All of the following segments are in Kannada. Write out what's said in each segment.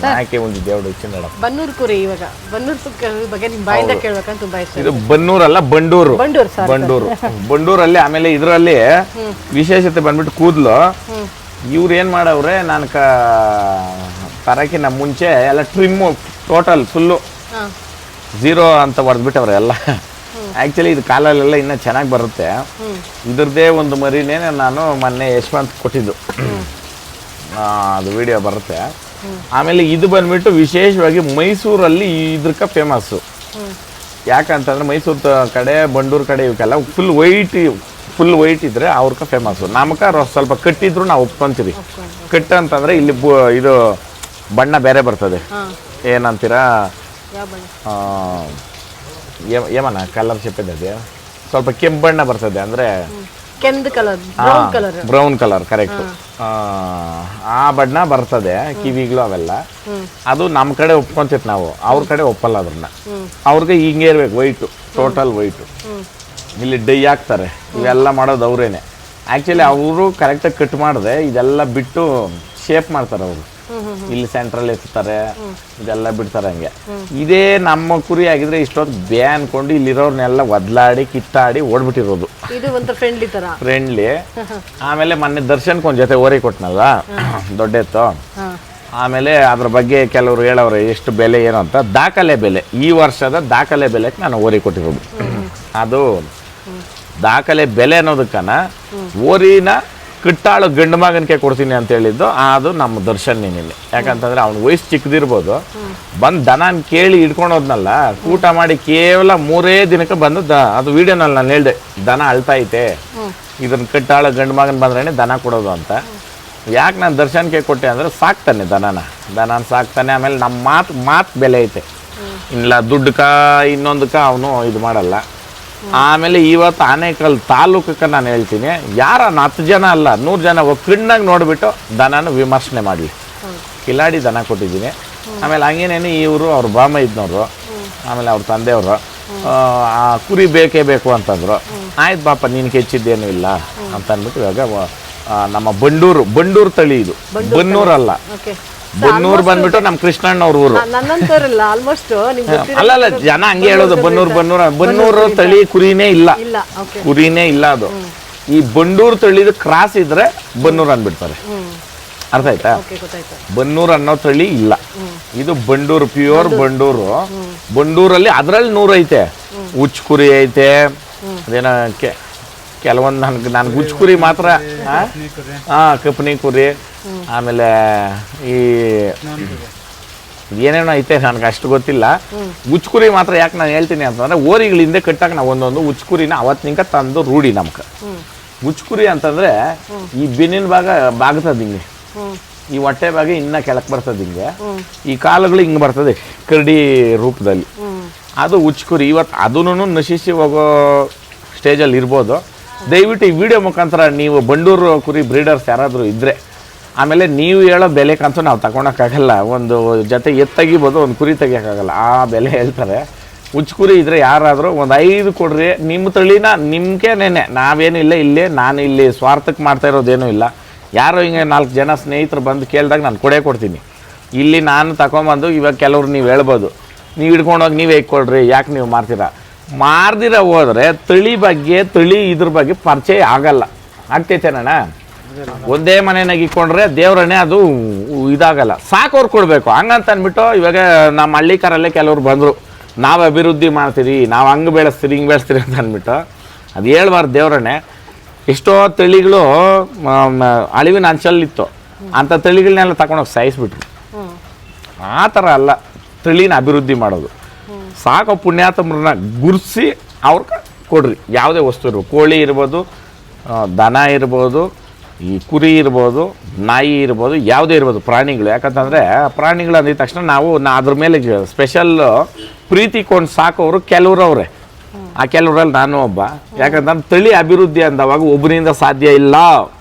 ನಾಯಕೆ ಒಂದು ದೇವ್ರು ಚಿನ್ನಡ ಬನ್ನೂರು ಕುರಿ. ಇವಾಗ ಬನ್ನೂರು ಬಗ್ಗೆ ನಿಮ್ಮ ಬಾಯಿಂದ ಕೇಳ್ಬೇಕಂತ ತುಂಬಾ ಇಷ್ಟ. ಇದು ಬನ್ನೂರಲ್ಲ ಬಂಡೂರು. ಬಂಡೂರು ಬಂಡೂರಲ್ಲಿ ಆಮೇಲೆ ಇದರಲ್ಲಿ ವಿಶೇಷತೆ ಬಂದ್ಬಿಟ್ಟು ಕೂದಲು. ಇವ್ರು ಏನ್ ಮಾಡವ್ರೆ, ನಾನು ತರಕಿನ ಮುಂಚೆ ಎಲ್ಲ ಟ್ರಿಮ್ಮು ಟೋಟಲ್ ಫುಲ್ಲು ಝೀರೋ ಅಂತ ಹೊಡೆದ್ಬಿಟ್ಟವ್ರೆ ಎಲ್ಲ. ಆ್ಯಕ್ಚುಲಿ ಇದು ಕಾಲಲ್ಲೆಲ್ಲ ಇನ್ನೂ ಚೆನ್ನಾಗಿ ಬರುತ್ತೆ. ಇದ್ರದ್ದೇ ಒಂದು ಮರಿನೇ ನಾನು ಮೊನ್ನೆ ಯಶವಂತ್ ಕೊಟ್ಟಿದ್ದು, ಅದು ವಿಡಿಯೋ ಬರುತ್ತೆ. ಆಮೇಲೆ ಇದು ಬಂದ್ಬಿಟ್ಟು ವಿಶೇಷವಾಗಿ ಮೈಸೂರಲ್ಲಿ ಇದ್ರಕ್ಕ ಫೇಮಸ್ಸು. ಯಾಕಂತಂದ್ರೆ ಮೈಸೂರು ಕಡೆ ಬಂಡೂರು ಕಡೆ ಇವಕ್ಕೆಲ್ಲ ಫುಲ್ ವೈಟ್ ಇದ್ರೆ ಅವ್ರಕ್ಕ ಫೇಮಸ್ಸು. ನಮ್ಗೆ ಸ್ವಲ್ಪ ಕಟ್ಟಿದ್ರು ನಾವು ಒಪ್ಕೊಂತೀವಿ. ಕಟ್ಟು ಅಂತಂದ್ರೆ ಇಲ್ಲಿ ಇದು ಬಣ್ಣ ಬೇರೆ ಬರ್ತದೆ. ಏನಂತೀರಾ, ಏಮನ ಕಲರ್ ಚೆಪ್ಪಿದೆ, ಸ್ವಲ್ಪ ಕೆಂಪು ಬಣ್ಣ ಬರ್ತದೆ, ಅಂದ್ರೆ ಬ್ರೌನ್ ಕಲರ್ ಕರೆಕ್ಟ್. ಆ ಬಣ್ಣ ಬರ್ತದೆ ಕಿವಿಗಳು ಅವೆಲ್ಲ. ಅದು ನಮ್ಮ ಕಡೆ ಒಪ್ಕೊಂತೀವಿ ನಾವು, ಅವ್ರ ಕಡೆ ಒಪ್ಪಲ್ಲ ಅದನ್ನ. ಅವ್ರಿಗೆ ಹಿಂಗೆ ಇರ್ಬೇಕು ವೈಟು, ಟೋಟಲ್ ವೈಟು. ಇಲ್ಲಿ ಡೈ ಹಾಕ್ತಾರೆ, ಇವೆಲ್ಲ ಮಾಡೋದು ಅವರೇನೆ. ಆ್ಯಕ್ಚುಲಿ ಅವರು ಕರೆಕ್ಟಾಗಿ ಕಟ್ ಮಾಡಿದೆ ಇದೆಲ್ಲ ಬಿಟ್ಟು ಶೇಪ್ ಮಾಡ್ತಾರೆ ಅವರು. ಇಲ್ಲಿ ಸೆಂಟ್ರಲ್ಲಿ ಎತ್ತಾರೆ, ಇದೆಲ್ಲ ಬಿಡ್ತಾರೆ ಹಂಗೆ. ಇದೇ ನಮ್ಮ ಕುರಿ ಆಗಿದ್ರೆ ಇಷ್ಟೊತ್ತು ಬೇ ಅನ್ಕೊಂಡು ಇಲ್ಲಿರೋರ್ನೆಲ್ಲ ಒದ್ಲಾಡಿ ಕಿತ್ತಾಡಿ ಓಡ್ಬಿಟ್ಟಿರೋದು. ಫ್ರೆಂಡ್ಲಿ. ಆಮೇಲೆ ಮೊನ್ನೆ ದರ್ಶನ್ಗೆ ಒಂದ್ ಜೊತೆ ಓರಿ ಕೊಟ್ನಲ್ವ, ದೊಡ್ಡೆತ್ತು. ಆಮೇಲೆ ಅದ್ರ ಬಗ್ಗೆ ಕೆಲವರು ಹೇಳವ್ರೆ ಎಷ್ಟು ಬೆಲೆ ಏನು ಅಂತ. ದಾಖಲೆ ಬೆಲೆ, ಈ ವರ್ಷದ ದಾಖಲೆ ಬೆಲೆಗೆ ನಾನು ಓರಿ ಕೊಟ್ಟಿರೋದು. ಅದು ದಾಖಲೆ ಬೆಲೆ ಅನ್ನೋದಕ್ಕನ ಓರಿನ ಕಿಟ್ಟಾಳು ಗಂಡು ಮಗನಿಗೆ ಕೊಡ್ತೀನಿ ಅಂತ ಹೇಳಿದ್ದು ಅದು ನಮ್ಮ ದರ್ಶನ್ ನಿನ್ನೆ. ಯಾಕಂತಂದ್ರೆ ಅವ್ನ ವಯಸ್ಸು ಚಿಕ್ಕದಿರ್ಬೋದು, ಬಂದು ದನನ ಕೇಳಿ ಹಿಡ್ಕೊಂಡು ಹೋದ್ನಲ್ಲ, ಊಟ ಮಾಡಿ ಕೇವಲ 3 ದಿನಕ್ಕೆ ಬಂದು ಅದು ವಿಡಿಯೋನಲ್ಲಿ ನಾನು ಹೇಳ್ದೆ, ದನ ಅಳ್ತಾ ಐತೆ, ಇದನ್ನ ಕಿಟ್ಟಾಳು ಗಂಡು ಮಗನ್ ಬಂದ್ರೇನೆ ದನ ಕೊಡೋದು ಅಂತ. ಯಾಕೆ ನಾನು ದರ್ಶನ್ಗೆ ಕೊಟ್ಟೆ ಅಂದ್ರೆ ಸಾಕ್ತಾನೆ ದನನ ಸಾಕ್ತಾನೆ. ಆಮೇಲೆ ನಮ್ಮ ಮಾತು ಬೆಲೆ ಐತೆ. ಇಲ್ಲ ದುಡ್ಡಕ್ಕ ಇನ್ನೊಂದಕ್ಕ ಅವನು ಇದು ಮಾಡಲ್ಲ. ಆಮೇಲೆ ಇವತ್ತು ಆನೇಕಲ್ ತಾಲೂಕಕ್ಕೆ ನಾನು ಹೇಳ್ತೀನಿ, ಯಾರ 10 ಜನ ಅಲ್ಲ 100 ಜನ ಕಣ್ಣಾಗಿ ನೋಡ್ಬಿಟ್ಟು ದನನ ವಿಮರ್ಶನೆ ಮಾಡಲಿ. ಕಿಲಾಡಿ ದನ ಕೊಟ್ಟಿದ್ದೀನಿ. ಆಮೇಲೆ ಹಂಗೇನೇನು ಇವರು ಅವ್ರ ಬಾಮ ಇದ್ನವರು, ಆಮೇಲೆ ಅವ್ರ ತಂದೆಯವರು ಆ ಕುರಿ ಬೇಕೇ ಬೇಕು ಅಂತಂದ್ರು. ಆಯ್ತು ಬಾಪ ನಿನ್ಗೆ ಹೆಚ್ಚಿದ್ದೇನು ಇಲ್ಲ ಅಂತ ಅಂದ್ಬಿಟ್ಟು ಇವಾಗ ನಮ್ಮ ಬಂಡೂರು ತಳಿ ಇದು. ಬನ್ನೂರಲ್ಲ, ಬನ್ನೂರು ಬಂದ್ಬಿಟ್ಟು ನಮ್ಮ ಕೃಷ್ಣಣ್ಣವ್ರ ಊರು. ಅಲ್ಲ ಜನ ಹಂಗೆ ಹೇಳೋದು ಬನ್ನೂರು ತಳಿ ಕುರಿನೇ ಇಲ್ಲ ಅದು. ಈ ಬಂಡೂರು ತಳಿದು ಕ್ರಾಸ್ ಇದ್ರೆ ಬನ್ನೂರು ಅಂದ್ಬಿಡ್ತಾರೆ. ಅರ್ಥ ಆಯ್ತಾ? ಬನ್ನೂರು ಅನ್ನೋ ತಳಿ ಇಲ್ಲ, ಇದು ಬಂಡೂರು, ಪ್ಯೂರ್ ಬಂಡೂರು. ಬಂಡೂರಲ್ಲಿ ಅದ್ರಲ್ಲಿ 100 ಐತೆ. ಉಚ್ಚ ಕುರಿ ಐತೆ, ಅದೇನೋ ಕೆಲವೊಂದು ನನ್ಗೆ ಉಚ್ಚ ಕುರಿ ಮಾತ್ರ, ಕಪ್ನಿ ಕುರಿ, ಆಮೇಲೆ ಈ ಏನೇನೋ ಐತೆ ನನಗೆ ಅಷ್ಟು ಗೊತ್ತಿಲ್ಲ. ಉಚ್ಕುರಿ ಮಾತ್ರ ಯಾಕೆ ನಾನು ಹೇಳ್ತೀನಿ ಅಂತಂದ್ರೆ, ಓರಿಗಳ ಹಿಂದೆ ಕಟ್ಟಾಕ ನಾವು ಒಂದೊಂದು ಉಚ್ಕುರಿನ ಅವತ್ತಿನಿಂದ ತಂದು ರೂಢಿ ನಮ್ಗೆ. ಉಚ್ಕುರಿ ಅಂತಂದ್ರೆ ಈ ಬೆನ್ನಿನ ಬಾಗ್ತದ ಹಿಂಗೆ, ಈ ಹೊಟ್ಟೆ ಭಾಗ ಇನ್ನ ಕೆಳಕ್ ಬರ್ತದೆ ಹಿಂಗೆ, ಈ ಕಾಲುಗಳು ಹಿಂಗೆ ಬರ್ತದೆ ಕರಡಿ ರೂಪದಲ್ಲಿ. ಅದು ಉಚ್ಕುರಿ. ಇವತ್ತು ಅದನ್ನು ನಶಿಸಿ ಹೋಗೋ ಸ್ಟೇಜಲ್ಲಿ ಇರ್ಬೋದು. ದಯವಿಟ್ಟು ಈ ವಿಡಿಯೋ ಮುಖಾಂತರ ನೀವು ಬಂಡೂರು ಕುರಿ ಬ್ರೀಡರ್ಸ್ ಯಾರಾದರೂ ಇದ್ರೆ, ಆಮೇಲೆ ನೀವು ಹೇಳೋ ಬೆಲೆಗಂತೂ ನಾವು ತಗೊಳಕ್ಕಾಗಲ್ಲ. ಒಂದು ಜೊತೆ ತೆಗಿಬೋದು, ಒಂದು ಕುರಿ ತೆಗಿಯೋಕ್ಕಾಗಲ್ಲ, ಆ ಬೆಲೆ ಹೇಳ್ತಾರೆ. ಉಚ್ಕುರಿ ಇದ್ರೆ ಯಾರಾದರೂ ಒಂದು 5 ಕೊಡ್ರಿ. ನಿಮ್ಮ ತಳಿನ ನಿಮ್ಗೇನೇನೆ, ನಾವೇನಿಲ್ಲ ಇಲ್ಲಿ, ನಾನು ಇಲ್ಲಿ ಸ್ವಾರ್ಥಕ್ಕೆ ಮಾಡ್ತಾ ಇರೋದೇನೂ ಇಲ್ಲ. ಯಾರೋ ಹಿಂಗೆ 4 ಜನ ಸ್ನೇಹಿತರು ಬಂದು ಕೇಳಿದಾಗ ನಾನು ಕೊಡ್ತೀನಿ. ಇಲ್ಲಿ ನಾನು ತಗೊಂಬಂದು ಇವಾಗ ಕೆಲವ್ರು ನೀವು ಹೇಳ್ಬೋದು, ನೀವು ಹಿಡ್ಕೊಂಡೋಗಿ ನೀವು ಹೇಗೆ ಕೊಡ್ರಿ, ಯಾಕೆ ನೀವು ಮಾರ್ದಿರ ಹೋದ್ರೆ ತಳಿ ಇದ್ರ ಬಗ್ಗೆ ಪರಿಚಯ ಆಗಲ್ಲ. ಆಗ್ತೈತೇನಣ್ಣ? ಒಂದೇ ಮನೆಯಾಗ ಇಕ್ಕೊಂಡ್ರೆ ದೇವ್ರನ್ನೇ ಅದು ಇದಾಗಲ್ಲ. ಸಾಕೋರು ಕೊಡಬೇಕು ಹಂಗಂತ ಅಂದ್ಬಿಟ್ಟು. ಇವಾಗ ನಮ್ಮ ಹಳ್ಳಿಕಾರಲ್ಲೇ ಕೆಲವ್ರು ಬಂದರು, ನಾವು ಅಭಿವೃದ್ಧಿ ಮಾಡ್ತೀರಿ, ನಾವು ಹಂಗೆ ಬೆಳೆಸ್ತೀರಿ ಹಿಂಗೆ ಬೆಳೆಸ್ತೀರಿ ಅಂತ ಅಂದ್ಬಿಟ್ಟು. ಅದು ಹೇಳ್ಬಾರ್ದು ದೇವ್ರನ್ನೇ. ಎಷ್ಟೋ ತಳಿಗಳು ಅಳಿವಿನ ಅಂಚಲ್ಲಿತ್ತು, ಅಂಥ ತಳಿಗಳನ್ನೆಲ್ಲ ತಗೊಂಡೋಗಿ ಸಾಯಿಸ್ಬಿಟ್ರು. ಆ ಥರ ಅಲ್ಲ ತಳಿನ ಅಭಿವೃದ್ಧಿ ಮಾಡೋದು. ಸಾಕೋ ಪುಣ್ಯಾತ್ಮರನ್ನ ಗುರ್ಸಿ ಅವ್ರಿಗೆ ಕೊಡ್ರಿ. ಯಾವುದೇ ವಸ್ತು ಇರ್ಬೋದು, ಕೋಳಿ ಇರ್ಬೋದು, ದನ ಇರ್ಬೋದು, ಈ ಕುರಿ ಇರ್ಬೋದು, ನಾಯಿ ಇರ್ಬೋದು, ಯಾವುದೇ ಇರ್ಬೋದು ಪ್ರಾಣಿಗಳು. ಯಾಕಂತಂದರೆ ಪ್ರಾಣಿಗಳು ಅಂದಿದ ತಕ್ಷಣ ನಾವು ಅದ್ರ ಮೇಲೆ ಸ್ಪೆಷಲ್ ಪ್ರೀತಿ ಕೊಂಡು ಸಾಕೋರು ಕೆಲವ್ರು ಅವರೇ. ಆ ಕೆಲವರಲ್ಲಿ ನಾನು ಒಬ್ಬ. ಯಾಕಂತಂದ್ರೆ ತಳಿ ಅಭಿವೃದ್ಧಿ ಅಂದವಾಗ ಒಬ್ಬರಿಂದ ಸಾಧ್ಯ ಇಲ್ಲ,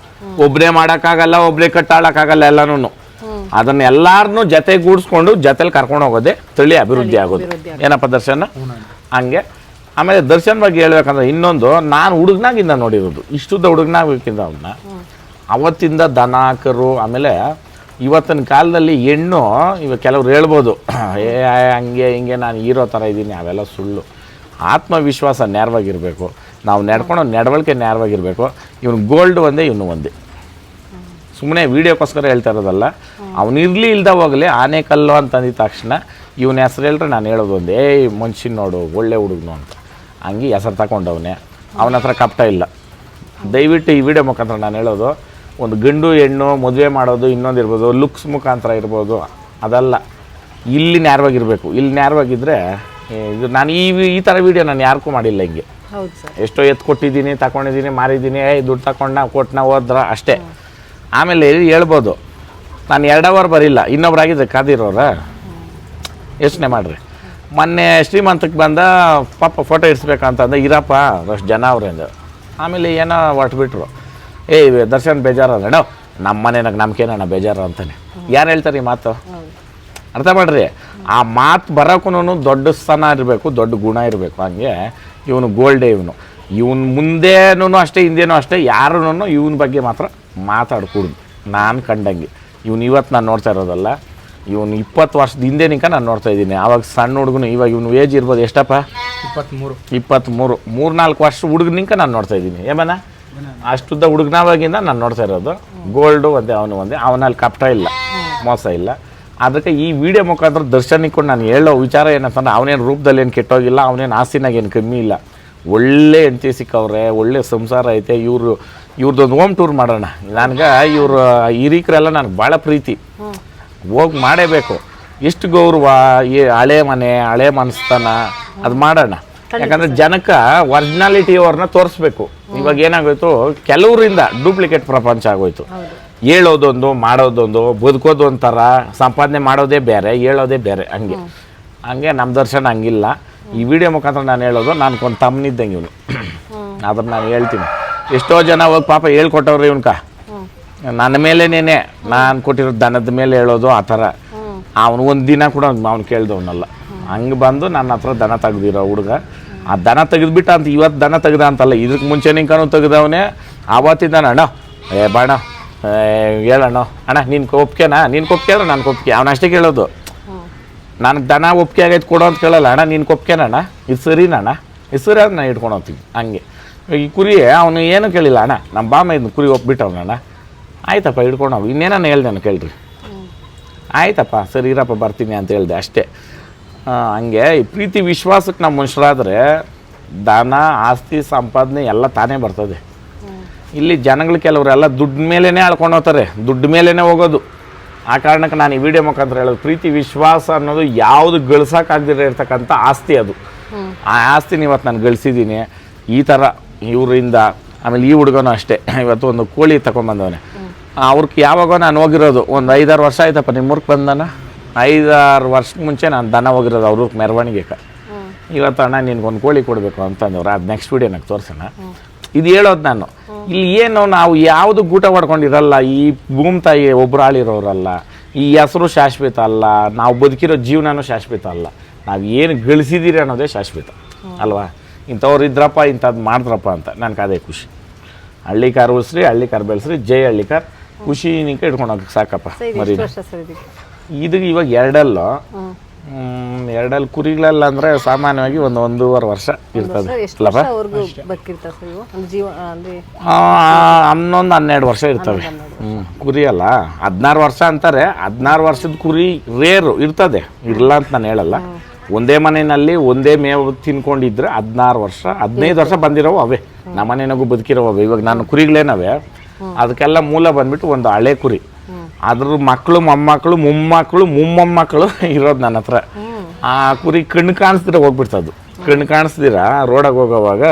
ಒಬ್ಬರೇ ಮಾಡೋಕ್ಕಾಗಲ್ಲ, ಒಬ್ಬರೇ ಕಟ್ಟಾಳಕ್ಕಾಗಲ್ಲ. ಎಲ್ಲನೂ ಅದನ್ನ ಎಲ್ಲಾರನ್ನೂ ಜೊತೆಗೂಡಿಸ್ಕೊಂಡು ಜೊತೆಲಿ ಕರ್ಕೊಂಡು ಹೋಗೋದೇ ತಳಿ ಅಭಿವೃದ್ಧಿ ಆಗೋದು. ಏನಪ್ಪ ದರ್ಶನ? ಹಂಗೆ. ಆಮೇಲೆ ದರ್ಶನ್ ಬಗ್ಗೆ ಹೇಳ್ಬೇಕಂದ್ರೆ ಇನ್ನೊಂದು, ನಾನು ಹುಡುಗನಾಗಿಂದ ನೋಡಿರೋದು, ಇಷ್ಟುದ್ದ ಹುಡುಗನಾಗಬೇಕಿಂದ ಅವನ್ನ. ಅವತ್ತಿಂದ ದನ ಕರು, ಆಮೇಲೆ ಇವತ್ತಿನ ಕಾಲದಲ್ಲಿ ಹೆಣ್ಣು ಇವಾಗ ಕೆಲವ್ರು ಹೇಳ್ಬೋದು ಏ ಹಂಗೆ ಹಿಂಗೆ ನಾನು ಹೀರೋ ಥರ ಇದ್ದೀನಿ, ಅವೆಲ್ಲ ಸುಳ್ಳು. ಆತ್ಮವಿಶ್ವಾಸ ನೇರವಾಗಿರಬೇಕು, ನಾವು ನಡ್ಕೊಳೋ ನಡವಳಿಕೆ ನೇರವಾಗಿರಬೇಕು. ಇವನು ಗೋಲ್ಡ್ ಒಂದೇ, ಇವನು ಒಂದೇ. ಸುಮ್ಮನೆ ವೀಡಿಯೋಕ್ಕೋಸ್ಕರ ಹೇಳ್ತಾ ಇರೋದಲ್ಲ. ಅವನಿರಲಿ ಇಲ್ದ ಹೋಗಲಿ, ಆನೆ ಕಲ್ಲು ಅಂತಂದಿದ ತಕ್ಷಣ ಇವನ ಹೆಸ್ರು ಹೇಳ್ರೆ ನಾನು ಹೇಳೋದು ಒಂದು, ಮನುಷ್ಯನ ನೋಡು ಒಳ್ಳೆ ಹುಡುಗನು ಅಂತ. ಹಂಗೆ ಹೆಸರು ತಗೊಂಡವನೇ, ಅವನ ಹತ್ರ ಕಪಟ ಇಲ್ಲ. ದಯವಿಟ್ಟು ಈ ವಿಡಿಯೋ ಮುಖಾಂತರ ನಾನು ಹೇಳೋದು, ಒಂದು ಗಂಡು ಹೆಣ್ಣು ಮದುವೆ ಮಾಡೋದು ಇನ್ನೊಂದು ಇರ್ಬೋದು, ಲುಕ್ಸ್ ಮುಖಾಂತರ ಇರ್ಬೋದು, ಅದಲ್ಲ. ಇಲ್ಲಿ ನೇರವಾಗಿರಬೇಕು. ಇಲ್ಲಿ ನೇರವಾಗಿದ್ದರೆ ಇದು ನಾನು ಈ ಥರ ವೀಡಿಯೋ ನಾನು ಯಾರಿಗೂ ಮಾಡಿಲ್ಲ. ಹಿಂಗೆ ಹೌದು ಸರ್. ಎಷ್ಟೋ ಎತ್ತು ಕೊಟ್ಟಿದ್ದೀನಿ, ತಗೊಂಡಿದ್ದೀನಿ, ಮಾರಿದ್ದೀನಿ, ದುಡ್ಡು ತಗೊಂಡ ಕೊಟ್ಟನ ಹೋದ್ರ ಅಷ್ಟೇ. ಆಮೇಲೆ ಹೇಳ್ಬೋದು ನಾನು 2 ಅವರ್ ಬರಿಲ್ಲ, ಇನ್ನೊಬ್ರಾಗಿದ್ದೆ ಕಾದಿರೋರ. ಯೋಚನೆ ಮಾಡಿರಿ. ಮೊನ್ನೆ ಶ್ರೀಮಂತಕ್ಕೆ ಬಂದ ಪಾಪ ಫೋಟೋ ಇಡಿಸ್ಬೇಕಂತಂದ, ಇರಪ್ಪ ಅಷ್ಟು ಜನ ಅವ್ರಿಂದ. ಆಮೇಲೆ ಏನೋ ಹೊಟ್ಬಿಟ್ರು, ದರ್ಶನ್ ಬೇಜಾರಲ್ಲ ನಮ್ಮ ಮನೆನಾಗ ನಮ್ಗೇನ ಬೇಜಾರು ಅಂತಾನೆ. ಯಾರು ಹೇಳ್ತಾರೆ ಈ ಮಾತು? ಅರ್ಥ ಮಾಡ್ರಿ. ಆ ಮಾತು ಬರೋಕ್ಕೂ ದೊಡ್ಡ ಸ್ಥಾನ ಇರಬೇಕು, ದೊಡ್ಡ ಗುಣ ಇರಬೇಕು. ಹಂಗೆ ಇವನು ಗೋಲ್ಡೇ. ಇವನು ಮುಂದೇನೂ ಅಷ್ಟೇ, ಹಿಂದೇನೂ ಅಷ್ಟೇ, ಯಾರೂ ಇವನ ಬಗ್ಗೆ ಮಾತ್ರ ಮಾತಾಡ್ಕೂಡ್ದು. ನಾನು ಕಂಡಂಗೆ ಇವನು ಇವತ್ತು ನಾನು ನೋಡ್ತಾ ಇರೋದಲ್ಲ, ಇವನು 20 ವರ್ಷದ ಹಿಂದೆ ನಿಂಕ ನಾನು ನೋಡ್ತಾ ಇದ್ದೀನಿ. ಆವಾಗ ಸಣ್ಣ ಹುಡುಗನು, ಇವಾಗ ಇವನು ಏಜ್ ಇರ್ಬೋದು ಎಷ್ಟಪ್ಪ? 23. 3-4 ವರ್ಷ ಹುಡುಗನಿಂಕ ನಾನು ನೋಡ್ತಾ ಇದ್ದೀನಿ. ಏಮನ ಅಷ್ಟುದ್ದ ಹುಡುಗನವಾಗಿಂದ ನಾನು ನೋಡ್ತಾ ಇರೋದು. ಗೋಲ್ಡು ಒಂದೇ, ಅವನು ಒಂದೇ. ಅವನಲ್ಲಿ ಕಪಟ ಇಲ್ಲ, ಮೋಸ ಇಲ್ಲ. ಅದಕ್ಕೆ ಈ ವಿಡಿಯೋ ಮುಖಾಂತರ ದರ್ಶನ್ ಇಕ್ಕೊಂಡು ನಾನು ಹೇಳೋ ವಿಚಾರ ಏನಂತಂದ್ರೆ, ಅವನೇನು ರೂಪದಲ್ಲಿ ಏನು ಕೆಟ್ಟೋಗಿಲ್ಲ, ಅವನೇನು ಆಸ್ತಿನಾಗ ಏನು ಕಮ್ಮಿ ಇಲ್ಲ. ಒಳ್ಳೆ ಹೆಂಡತಿ ಸಿಕ್ಕವ್ರೆ, ಒಳ್ಳೆ ಸಂಸಾರ ಐತೆ. ಇವ್ರದ್ದೊಂದು ಹೋಮ್ ಟೂರ್ ಮಾಡೋಣ. ನನಗೆ ಇವರು ಹಿರೀಕರೆಲ್ಲ ನನಗೆ ಭಾಳ ಪ್ರೀತಿ, ಹೋಗಿ ಮಾಡೇಬೇಕು. ಎಷ್ಟು ಗೌರವ, ಈ ಹಳೆ ಮನೆ, ಹಳೆ ಮನಸ್ತಾನ, ಅದು ಮಾಡೋಣ. ಯಾಕಂದರೆ ಜನಕ್ಕೆ ಒರಿಜಿನಾಲಿಟಿ ಅವ್ರನ್ನ ತೋರಿಸ್ಬೇಕು. ಇವಾಗ ಏನಾಗೋಯ್ತು, ಕೆಲವರಿಂದ ಡೂಪ್ಲಿಕೇಟ್ ಪ್ರಪಂಚ ಆಗೋಯ್ತು. ಹೇಳೋದೊಂದು, ಮಾಡೋದೊಂದು, ಬದುಕೋದು ಒಂಥರ, ಸಂಪಾದನೆ ಮಾಡೋದೇ ಬೇರೆ, ಹೇಳೋದೇ ಬೇರೆ. ಹಂಗೆ ನಮ್ಮ ದರ್ಶನ ಹಂಗಿಲ್ಲ. ಈ ವಿಡಿಯೋ ಮುಖಾಂತರ ನಾನು ಹೇಳೋದು, ನನಗೊಂದು ತಮ್ಮನಿದ್ದಂಗೆ ಇವನು. ಅದನ್ನು ನಾನು ಹೇಳ್ತೀನಿ. ಎಷ್ಟೋ ಜನ ಹೋಗಿ ಪಾಪ ಹೇಳ್ಕೊಟ್ಟವ್ರಿ ಇವನ್ಕ, ನನ್ನ ಮೇಲೇನೇನೆ ನಾನು ಕೊಟ್ಟಿರೋ ದನದ ಮೇಲೆ ಹೇಳೋದು ಆ ಥರ. ಅವನು ಒಂದು ದಿನ ಕೂಡ ಅವ್ನು ಕೇಳ್ದವನಲ್ಲ. ಹಂಗೆ ಬಂದು ನನ್ನ ಹತ್ರ ದನ ತೆಗ್ದಿರೋ ಹುಡುಗ. ಆ ದನ ತೆಗೆದ್ಬಿಟ್ಟ ಅಂತ ಇವತ್ತು ದನ ತೆಗ್ದ ಅಂತಲ್ಲ, ಇದಕ್ಕೆ ಮುಂಚೆ ನಿಂಕನೂ ತೆಗ್ದವನೇ. ಆವತ್ತಿದ್ದಾನ ಅಣ್ಣ ಬಾಣ ಹೇಳಣ್ಣ, ಅಣ್ಣ ನೀನು ಒಪ್ಕೆನಾ? ನೀನು ಒಪ್ಕೆ ಅಂದ್ರೆ ನಾನು ಒಪ್ಕೆ. ಅವನು ಅಷ್ಟೇ ಕೇಳೋದು. ನನಗೆ ದನ ಒಪ್ಪಿಗೆ ಆಗೈತೆ ಕೊಡೋ ಅಂತ ಕೇಳಲ್ಲ. ಅಣ್ಣ ನೀನು ಒಪ್ಕೆನಣ್ಣ, ಇದು ಸರಿನಣ್ಣ, ಇದು ಸರಿ ಆದ್ರೆ ನಾನು ಇಟ್ಕೊಂಡು ಹೋಗ್ತೀನಿ. ಹಂಗೆ ಈ ಕುರಿ ಅವನು ಏನೂ ಕೇಳಿಲ್ಲ. ಅಣ್ಣ ನಮ್ಮ ಬಾಮ ಇದನ್ನ ಕುರಿ ಒಪ್ಬಿಟ್ಟವನಣ್ಣ, ಆಯ್ತಪ್ಪ ಹಿಡ್ಕೊಂಡು ಹೋಗಿ. ಇನ್ನೇನ ಹೇಳ್ದೆ ನಾನು, ಕೇಳ್ರಿ. ಆಯ್ತಪ್ಪ ಸರಿ ಇರಪ್ಪ ಬರ್ತೀನಿ ಅಂತ ಹೇಳಿದೆ ಅಷ್ಟೇ. ಹಂಗೆ ಈ ಪ್ರೀತಿ ವಿಶ್ವಾಸಕ್ಕೆ ನಾವು ಮನುಷ್ಯರಾದರೆ ದಾನ, ಆಸ್ತಿ, ಸಂಪಾದನೆ ಎಲ್ಲ ತಾನೇ ಬರ್ತದೆ. ಇಲ್ಲಿ ಜನಗಳು ಕೆಲವರೆಲ್ಲ ದುಡ್ಡು ಮೇಲೇ ಆಳ್ಕೊಂಡು ಹೋಗ್ತಾರೆ, ದುಡ್ಡು ಮೇಲೇ ಹೋಗೋದು. ಆ ಕಾರಣಕ್ಕೆ ನಾನು ಈ ವಿಡಿಯೋ ಮುಖಾಂತರ ಹೇಳೋದು, ಪ್ರೀತಿ ವಿಶ್ವಾಸ ಅನ್ನೋದು ಯಾವುದು ಗಳಿಸೋಕ್ಕಾಗದಿರೋ ಇರ್ತಕ್ಕಂಥ ಆಸ್ತಿ ಅದು. ಆ ಆಸ್ತಿನ ಇವತ್ತು ನಾನು ಗಳಿಸಿದ್ದೀನಿ ಈ ಥರ ಇವರಿಂದ. ಆಮೇಲೆ ಈ ಹುಡುಗನೂ ಅಷ್ಟೇ, ಇವತ್ತು ಒಂದು ಕೋಳಿ ತಗೊಂಡ್ಬಂದವನೆ. ಅವ್ರಿಗೆ ಯಾವಾಗ ನಾನು ಹೋಗಿರೋದು ಒಂದು 5-6 ವರ್ಷ ಆಯ್ತಪ್ಪ. ನಿಮ್ಮೂರ್ಗೆ ಬಂದಾನ 5-6 ವರ್ಷಕ್ಕೆ ಮುಂಚೆ ನಾನು ದನ ಹೋಗಿರೋದು ಅವ್ರಿಗೆ ಮೆರವಣಿಗೆಗೆ. ಇವತ್ತು ಅಣ್ಣ ನಿನ್ಗೊಂದು ಕೋಳಿ ಕೊಡಬೇಕು ಅಂತಂದವ್ರು. ಅದು ನೆಕ್ಸ್ಟ್ ವಿಡಿಯೋ ನನಗೆ ತೋರಿಸೋಣ. ಇದು ಹೇಳೋದು ನಾನು. ಇಲ್ಲಿ ಏನು ನಾವು ಯಾವುದು ಗೂಟ ಮಾಡ್ಕೊಂಡಿರಲ್ಲ. ಈ ಭೂಮಿ ತಾಯಿ ಒಬ್ಬರು ಆಳಿರೋರಲ್ಲ. ಈ ಹೆಸರು ಶಾಶ್ವತ ಅಲ್ಲ, ನಾವು ಬದುಕಿರೋ ಜೀವನನೂ ಶಾಶ್ವತ ಅಲ್ಲ. ನಾವು ಏನು ಗಳಿಸಿದ್ದೀರಿ ಅನ್ನೋದೇ ಶಾಶ್ವತ ಅಲ್ವಾ? ಇಂಥವ್ರು ಇದ್ರಪ್ಪ, ಇಂಥದ್ದು ಮಾಡಿದ್ರಪ್ಪ ಅಂತ ನನಗೆ ಅದೇ ಖುಷಿ. ಹಳ್ಳಿಕಾರ್ ಉಳಿಸ್ರಿ, ಹಳ್ಳಿಕಾರ್ ಬೆಳೆಸ್ರಿ, ಜೈ ಹಳ್ಳಿಕಾರ್. ಖುಷಿ ನಿಂಕ ಇಟ್ಕೊಂಡು ಹೋಗಕ್ಕೆ ಸಾಕಪ್ಪ. ಮರಿ ಇದು ಇವಾಗ 2 ಕುರಿಗಳೆಲ್ಲ ಅಂದರೆ ಸಾಮಾನ್ಯವಾಗಿ 1-1.5 ವರ್ಷ ಇರ್ತದೆ. 11-12 ವರ್ಷ ಇರ್ತವೆ. ಕುರಿ ಅಲ್ಲ 16 ವರ್ಷ ಅಂತಾರೆ. 16 ವರ್ಷದ ಕುರಿ ರೇರು ಇರ್ತದೆ, ಇರಲ್ಲ ಅಂತ ನಾನು ಹೇಳಲ್ಲ. ಒಂದೇ ಮನೆಯಲ್ಲಿ ಒಂದೇ ಮೇವು ತಿನ್ಕೊಂಡಿದ್ರೆ 16 ವರ್ಷ 15 ವರ್ಷ ಬಂದಿರೋವು ಅವೇ. ನಮ್ಮ ಮನೆಯಾಗೂ ಬದುಕಿರೋವೆ. ಇವಾಗ ನಾನು ಕುರಿಗಳೇನವೆ ಅದಕ್ಕೆಲ್ಲ ಮೂಲ ಬಂದ್ಬಿಟ್ಟು ಒಂದು ಹಳೆ ಕುರಿ. ಅದ್ರ ಮಕ್ಕಳು, ಮೊಮ್ಮಕ್ಕಳು, ಮೊಮ್ಮಕ್ಕಳು ಇರೋದು ನನ್ನ ಹತ್ರ. ಆ ಕುರಿ ಕಣ್ಣು ಕಾಣಿಸ್ದಿರ ಹೋಗ್ಬಿಡ್ತದು. ಕಣ್ಣು ಕಾಣಿಸ್ದಿರ ರೋಡಾಗ ಹೋಗೋವಾಗ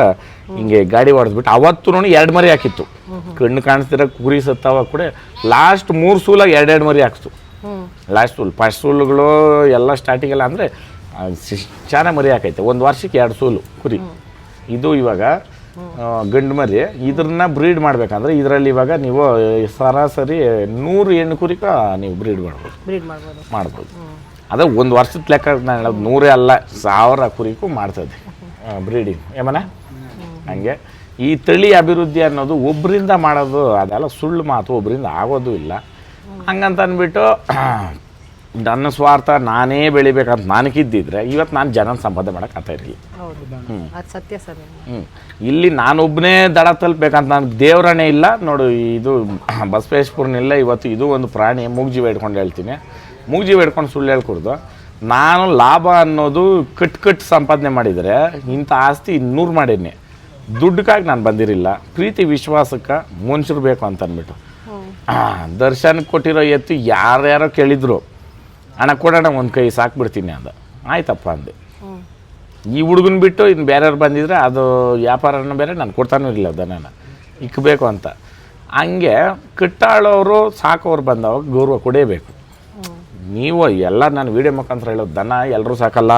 ಹಿಂಗೆ ಗಾಡಿ ಹೊಡೆದ್ಬಿಟ್ಟು ಅವತ್ತು 2 ಮರಿ ಹಾಕಿತ್ತು. ಕಣ್ಣು ಕಾಣಿಸ್ದಿರ ಕುರಿ ಸತ್ತವಾಗ ಕೂಡ ಲಾಸ್ಟ್ 3 ಸೂಲಾಗ 2 ಮರಿ ಹಾಕ್ತು. ಲಾಸ್ಟ್ ಸೂಲ್, ಫಸ್ಟ್ ಸೂಲುಗಳು ಎಲ್ಲ ಸ್ಟಾರ್ಟಿಂಗೆಲ್ಲ ಅಂದರೆ ಚೆನ್ನಾಗಿ ಮರಿ ಹಾಕೈತೆ. 1 ವರ್ಷಕ್ಕೆ 2 ಸೂಲು ಕುರಿ. ಇದು ಇವಾಗ ಗಂಡು ಮರಿ. ಇದನ್ನ ಬ್ರೀಡ್ ಮಾಡ್ಬೇಕಂದ್ರೆ ಇದರಲ್ಲಿ ಇವಾಗ ನೀವು ಸರಾಸರಿ 100 ಹೆಣ್ಣು ಕುರಿಕ ನೀವು ಬ್ರೀಡ್ ಮಾಡ್ಬೋದು. ಅದೇ 1 ವರ್ಷದ ಲೆಕ್ಕ ನಾನು ಹೇಳೋದು. 100 ಅಲ್ಲ, 1000 ಕುರಿಗೂ ಮಾಡ್ತದೆ ಬ್ರೀಡಿಂಗ್. ಏಮನ ಹಂಗೆ ಈ ತಳಿ ಅಭಿವೃದ್ಧಿ ಅನ್ನೋದು ಒಬ್ಬರಿಂದ ಮಾಡೋದು ಅದೆಲ್ಲ ಸುಳ್ಳು ಮಾತು. ಒಬ್ಬರಿಂದ ಆಗೋದು ಇಲ್ಲ. ಹಂಗಂತ ಅಂದ್ಬಿಟ್ಟು ನನ್ನ ಸ್ವಾರ್ಥ ನಾನೇ ಬೆಳಿಬೇಕಂತ ನನಗಿದ್ದಿದ್ರೆ ಇವತ್ತು ನಾನು ಜನನ ಸಂಪಾದನೆ ಮಾಡೋಕ್ಕಾಗ್ತಾ ಇರಲಿಲ್ಲ. ಹೌದು ಅದು ಸತ್ಯ ಸರ್. ಇಲ್ಲಿ ನಾನೊಬ್ಬನೇ ದಡ ತಲುಪಬೇಕಂತ ನನಗೆ ದೇವರಣೆ ಇಲ್ಲ. ನೋಡು, ಇದು ಬಸವೇಶ್ವರನಿಲ್ಲ ಇವತ್ತು. ಇದು ಒಂದು ಪ್ರಾಣಿ, ಮೂಗ್ಜೀವ ಹಿಡ್ಕೊಂಡು ಹೇಳ್ತೀನಿ. ಮೂಗ್ಜೀವ ಹಿಡ್ಕೊಂಡು ಸುಳ್ಳು ಹೇಳ್ಕೊಡ್ದು. ನಾನು ಲಾಭ ಅನ್ನೋದು ಕಟ್ ಸಂಪಾದನೆ ಮಾಡಿದರೆ ಇಂಥ ಆಸ್ತಿ 200 ಮಾಡೀನಿ. ದುಡ್ಡಕ್ಕಾಗಿ ನಾನು ಬಂದಿರಲಿಲ್ಲ, ಪ್ರೀತಿ ವಿಶ್ವಾಸಕ್ಕೆ ಮನುಷ್ಯರು ಬೇಕು ಅಂತ ಅಂದ್ಬಿಟ್ಟು. ದರ್ಶನಕ್ಕೆ ಕೊಟ್ಟಿರೋ ಎತ್ತು ಯಾರ್ಯಾರೋ ಕೇಳಿದ್ರು, ಹಣ ಕೊಡೋಣ ಒಂದು ಕೈ ಸಾಕ್ಬಿಡ್ತೀನಿ ಅಂದ. ಆಯ್ತಪ್ಪ ಅಂದೆ. ಈ ಹುಡುಗನ ಬಿಟ್ಟು ಇನ್ನು ಬೇರೆಯವ್ರು ಬಂದಿದ್ರೆ ಅದು ವ್ಯಾಪಾರನ ಬೇರೆ, ನಾನು ಕೊಡ್ತಾನೂ ಇರಲಿಲ್ಲ ದನನ ಇಕ್ಕಬೇಕು ಅಂತ. ಹಂಗೆ ಕಟ್ಟಾಳೋರು ಸಾಕೋರು ಬಂದವಾಗ ಗೌರವ ಕೊಡೇಬೇಕು. ನೀವು ಎಲ್ಲ ನಾನು ವೀಡಿಯೋ ಮುಖಾಂತರ ಹೇಳೋದು, ದನ ಎಲ್ಲರೂ ಸಾಕಲ್ಲ,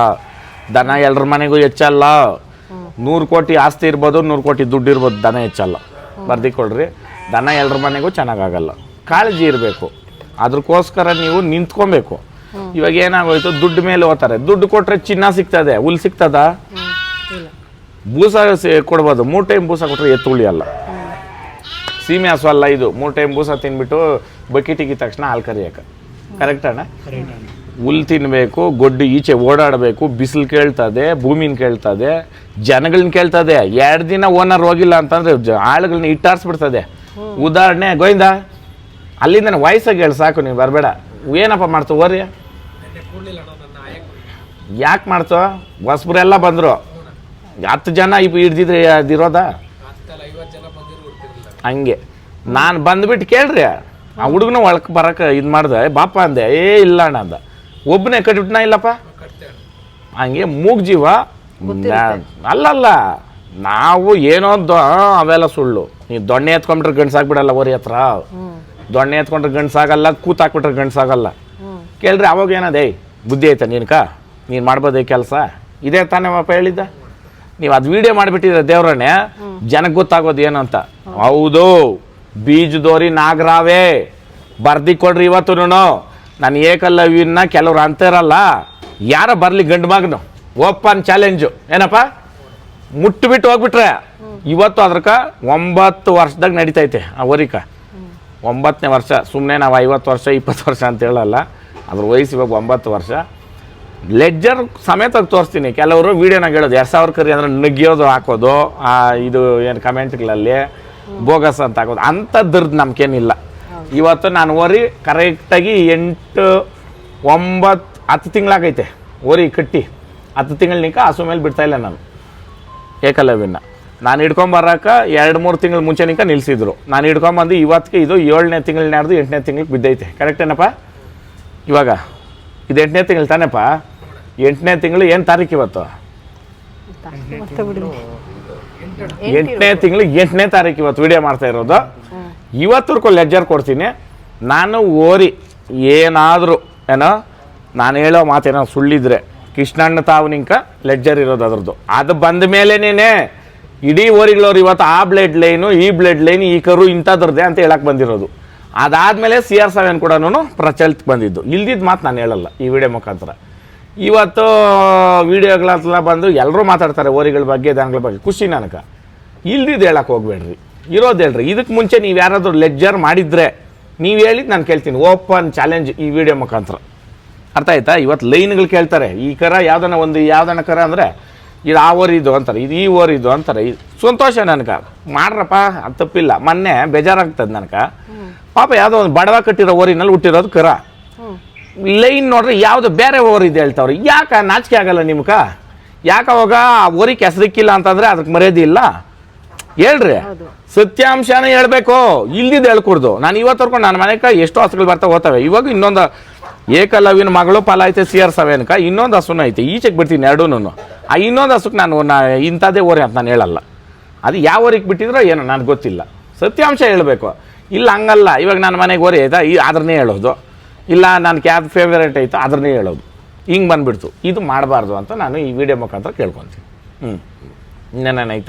ದನ ಎಲ್ಲರ ಮನೆಗೂ ಹೆಚ್ಚಲ್ಲ. 100 ಕೋಟಿ ಆಸ್ತಿ ಇರ್ಬೋದು, 100 ಕೋಟಿ ದುಡ್ಡು ಇರ್ಬೋದು, ದನ ಹೆಚ್ಚಲ್ಲ. ಬರ್ದಿಕೊಳ್ರಿ, ದನ ಎಲ್ಲರ ಮನೆಗೂ ಚೆನ್ನಾಗಾಗಲ್ಲ. ಕಾಳಜಿ ಇರಬೇಕು. ಅದಕ್ಕೋಸ್ಕರ ನೀವು ನಿಂತ್ಕೊಬೇಕು. ಇವಾಗ ಏನಾಗೋಯ್ತು, ದುಡ್ಡು ಮೇಲೆ ಹೋಗ್ತಾರೆ. ದುಡ್ಡು ಕೊಟ್ಟರೆ ಚಿನ್ನ ಸಿಗ್ತದೆ, ಹುಲ್ ಸಿಗ್ತದ? ಬೂಸ ಕೊಡ್ಬೋದು. 3 ಟೈಮ್ ಬೂಸ ಕೊಟ್ಟರೆ ಎತ್ತು ಉಳಿಯಲ್ಲ. ಸೀಮೆ ಹಸು ಅಲ್ಲ ಇದು. 3 ಟೈಮ್ ಬೂಸ ತಿನ್ಬಿಟ್ಟು ಬಕೆಟಿಗೆ ತಕ್ಷಣ ಹಾಲು ಕರಿಯಕ್ಕೆ. ಕರೆಕ್ಟ್ ಅಣ್ಣ? ಹುಲ್ ತಿನ್ನಬೇಕು, ಗೊಡ್ಡು ಈಚೆ ಓಡಾಡಬೇಕು. ಬಿಸಿಲು ಕೇಳ್ತದೆ, ಭೂಮಿನ ಕೇಳ್ತದೆ, ಜನಗಳನ್ನ ಕೇಳ್ತದೆ. 2 ದಿನ ಓನರ್ ಹೋಗಿಲ್ಲ ಅಂತಂದ್ರೆ ಆಳುಗಳನ್ನ ಇಟ್ಟಾರಿಸ್ಬಿಡ್ತದೆ. ಉದಾಹರಣೆ ಗೋವಿಂದ, ಅಲ್ಲಿಂದ ವಯಸ್ಸಾಗಿ ಹೇಳಿ ಸಾಕು, ನೀವು ಬರಬೇಡ. ಏನಪ್ಪ ಮಾಡ್ತು ಓರಿ? ಯಾಕೆ ಮಾಡ್ತು? ಹೊಸಬ್ರೆಲ್ಲ ಬಂದರು, 10 ಜನ ಹಿಡ್ದಿದ್ರೆ ಅದಿರೋದ? ಹಂಗೆ ನಾನು ಬಂದ್ಬಿಟ್ಟು ಕೇಳ್ರಿ, ಆ ಹುಡುಗನ ಒಳಕ್ಕೆ ಬರಕ್ಕೆ ಇದು ಮಾಡ್ದೆ. ಬಾಪ ಅಂದೆ, ಇಲ್ಲ ಅಣ್ಣ ಅಂದ. ಒಬ್ಬನೇ ಕಟ್ಬಿಟ್ನಾ? ಇಲ್ಲಪ್ಪ. ಹಂಗೆ ಮೂಗ್ಜೀವ ಅಲ್ಲಲ್ಲ. ನಾವು ಏನೋ ಅವೆಲ್ಲ ಸುಳ್ಳು. ನೀವು ದೊಣ್ಣೆ ಎತ್ಕೊಂಡ್ರೆ ಗಂಡ್ಸಾಗ್ಬಿಡಲ್ಲ ಓರಿ ಹತ್ರ. ದೊಣ್ಣೆ ಎತ್ಕೊಂಡ್ರೆ ಗಂಡ್ಸಾಗಲ್ಲ, ಕೂತಾಕ್ಬಿಟ್ರೆ ಗಂಡ್ಸಾಗಲ್ಲ. ಕೇಳ್ರಿ, ಅವಾಗ ಏನದೇ ಬುದ್ಧಿ ಐತ ನೀನ್ಕ? ನೀನು ಮಾಡ್ಬೋದೇ ಕೆಲಸ? ಇದೇ ತಾನೇ ಪಾಪ ಹೇಳಿದ್ದ. ನೀವು ಅದು ವಿಡಿಯೋ ಮಾಡಿಬಿಟ್ಟಿದ್ರೆ ದೇವ್ರನ್ನೇ ಜನಕ್ಕೆ ಗೊತ್ತಾಗೋದು ಏನು ಅಂತ. ಹೌದು, ಬೀಜದೋರಿ ನಾಗರಾವೇ ಬರ್ದಿಕೊಡ್ರಿ ಇವತ್ತು. ನಾನು ಏಕಲವ್ಯನ ಕೆಲವ್ರು ಅಂತಿರಲ್ಲ, ಯಾರೋ ಬರಲಿ ಗಂಡು ಮಗನು ಓಪನ್ ಚಾಲೆಂಜು. ಏನಪ್ಪ ಮುಟ್ಟಿಬಿಟ್ಟು ಹೋಗ್ಬಿಟ್ರೆ ಇವತ್ತು ಅದ್ರಕ 9 ವರ್ಷದಾಗ ನಡೀತೈತೆ ಆ ಓರಿಕ. 9ನೇ ವರ್ಷ. ಸುಮ್ಮನೆ ನಾವು 50 ವರ್ಷ 20 ವರ್ಷ ಅಂತ ಹೇಳಲ್ಲ. ಅದ್ರ ವಯಸ್ಸು ಇವಾಗ 9 ವರ್ಷ. ಲೆಡ್ಜರ್ ಸಮೇತ ತೋರಿಸ್ತೀನಿ. ಕೆಲವರು ವೀಡಿಯೋನಾಗ ಹೇಳೋದು 2000 ಕರಿ ಅಂದ್ರೆ ನಗಿಯೋದು ಹಾಕೋದು, ಇದು ಏನು ಕಮೆಂಟ್ಗಳಲ್ಲಿ ಬೋಗಸ್ ಅಂತ ಹಾಕೋದು, ಅಂಥದ್ರದ್ದು ನಮ್ಗೇನಿಲ್ಲ. ಇವತ್ತು ನಾನು ಓರಿ ಕರೆಕ್ಟಾಗಿ 8, 9, 10 ತಿಂಗಳಾಗೈತೆ ಓರಿ ಕಟ್ಟಿ. 10 ತಿಂಗಳನಿಕ ಹಸು ಮೇಲೆ ಬಿಡ್ತಾಯಿಲ್ಲ ನಾನು ಏಕಲವ್ಯನ. ನಾನು ಹಿಡ್ಕೊಂಬರಕ್ಕೆ 2-3 ತಿಂಗಳು ಮುಂಚೆನಿಕ ನಿಲ್ಲಿಸಿದ್ರು. ನಾನು ಹಿಡ್ಕೊಂಬಂದು ಇವತ್ತಿಗೆ ಇದು 7ನೇ ತಿಂಗಳು ನಾಡ್ದು 8ನೇ ತಿಂಗಳಿಗೆ ಬಿದ್ದೈತೆ. ಕರೆಕ್ಟೇನಪ್ಪ? ಇವಾಗ ಇದು 8ನೇ ತಿಂಗಳು ತಾನೇಪ್ಪ? 8ನೇ ತಿಂಗಳು ಏನು ತಾರೀಕು ಇವತ್ತು? 8ನೇ ತಿಂಗಳು 8ನೇ ತಾರೀಕು ಇವತ್ತು ವಿಡಿಯೋ ಮಾಡ್ತಾ ಇರೋದು. ಇವತ್ತರ್ಗೂ ಲೆಡ್ಜರ್ ಕೊಡ್ತೀನಿ. ನಾನು ಓರಿ ಏನಾದರೂ ಏನೋ ನಾನು ಹೇಳೋ ಮಾತೇನೋ ಸುಳ್ಳಿದ್ರೆ ಕೃಷ್ಣಣ್ಣ ತಾವನಿಂಕ ಲೆಡ್ಜರ್ ಇರೋದು ಅದ್ರದ್ದು. ಅದು ಬಂದ ಮೇಲೇನೇ ಇಡೀ ಓರಿಗಳವ್ರು ಇವತ್ತು ಆ ಬ್ಲಡ್ ಲೈನು, ಈ ಬ್ಲಡ್ ಲೈನ್, ಈ ಕರು ಇಂಥದ್ರದ್ದೇ ಅಂತ ಹೇಳಕ್ಕೆ ಬಂದಿರೋದು. ಅದಾದಮೇಲೆ CR7 ಕೂಡ ಪ್ರಚಲಿತ ಬಂದಿದ್ದು. ಇಲ್ದಿದ್ದು ಮಾತು ನಾನು ಹೇಳಲ್ಲ ಈ ವಿಡಿಯೋ ಮುಖಾಂತರ. ಇವತ್ತು ವಿಡಿಯೋಗಳೆಲ್ಲ ಬಂದು ಎಲ್ಲರೂ ಮಾತಾಡ್ತಾರೆ ಓರಿಗಳ ಬಗ್ಗೆ, ದನಗಳ ಬಗ್ಗೆ. ಖುಷಿ ನನಗೆ. ಇಲ್ದಿದ್ದು ಹೇಳಕ್ಕೆ ಹೋಗ್ಬೇಡ್ರಿ, ಇರೋದು ಹೇಳ್ರಿ. ಇದಕ್ಕೆ ಮುಂಚೆ ನೀವು ಯಾರಾದರೂ ಲೆಡ್ಜರ್ ಮಾಡಿದರೆ ನೀವು ಹೇಳಿದ್ದು ನಾನು ಕೇಳ್ತೀನಿ. ಓಪನ್ ಚಾಲೆಂಜ್ ಈ ವಿಡಿಯೋ ಮುಖಾಂತರ. ಅರ್ಥ ಆಯ್ತಾ? ಇವತ್ತು ಲೈನ್ಗಳು ಕೇಳ್ತಾರೆ. ಈ ಕರ ಯಾವ್ದನ ಕರ ಅಂದರೆ ಇದು ಆ ಓರಿದು ಅಂತಾರೆ, ಇದು ಈ ಓರಿದು ಅಂತಾರೆ. ಸಂತೋಷ ನನಗೆ, ಮಾಡ್ರಪ್ಪ, ಅದು ತಪ್ಪಿಲ್ಲ. ಮೊನ್ನೆ ಬೇಜಾರಾಗ್ತದೆ ನನಗೆ. ಪಾಪ ಯಾವುದೋ ಒಂದು ಬಡವ ಕಟ್ಟಿರೋ ಓರಿನಲ್ಲಿ ಹುಟ್ಟಿರೋದು ಕರ. ಲೈನ್ ನೋಡ್ರಿ ಯಾವುದು ಬೇರೆ ಓರಿದೆ ಹೇಳ್ತಾವ್ರಿ. ಯಾಕೆ ನಾಚಿಕೆ ಆಗಲ್ಲ ನಿಮ್ಗೆ? ಯಾಕೆ ಅವಾಗ ಆ ಓರಿಗೆ ಹೆಸರಿಕ್ಕಿಲ್ಲ ಅಂತಂದರೆ ಅದಕ್ಕೆ ಮರ್ಯಾದೆ ಇಲ್ಲ? ಹೇಳ್ರಿ, ಸತ್ಯಾಂಶನೇ ಹೇಳ್ಬೇಕು. ಇಲ್ದಿದ್ದು ಹೇಳ್ಕೊಡ್ದು. ನಾನು ಇವತ್ತವರೆಗೂ ನನ್ನ ಮನೆಗೆ ಎಷ್ಟೋ ಹಸುಗಳು ಬರ್ತಾ ಹೋಗ್ತವೆ. ಇವಾಗ ಇನ್ನೊಂದು ಏಕಲವ್ಯನ ಮಗಳು ಫಲ ಐತೆ CR7. ಇನ್ನೊಂದು ಹಸುನ ಐತೆ, ಈಚೆಗೆ ಬಿಡ್ತೀನಿ ಎರಡೂ. ಆ ಇನ್ನೊಂದು ಹಸುಕ್ಕೆ ನಾನು ಇಂಥದ್ದೇ ಓರಿ ಅಂತ ನಾನು ಹೇಳಲ್ಲ. ಅದು ಯಾವ ಓರಿಗೆ ಬಿಟ್ಟಿದ್ರೋ ಏನೋ ನನಗೆ ಗೊತ್ತಿಲ್ಲ. ಸತ್ಯಾಂಶ ಹೇಳಬೇಕು. ಇಲ್ಲ ಹಂಗಲ್ಲ. ಇವಾಗ ನನ್ನ ಮನೆಗೆ ಓರಿ ಆಯ್ತಾ, ಅದನ್ನೇ ಹೇಳೋದು. ಇಲ್ಲ ನನಗೆ ಯಾವ್ದು ಫೇವ್ರೇಟ್ ಐತೋ ಅದನ್ನೇ ಹೇಳೋದು. ಹಿಂಗೆ ಬಂದುಬಿಡ್ತು. ಇದು ಮಾಡಬಾರ್ದು ಅಂತ ನಾನು ಈ ವಿಡಿಯೋ ಮುಖಾಂತರ ಕೇಳ್ಕೊತೀನಿ. ಇನ್ನೇನಾಯ್ತಾ?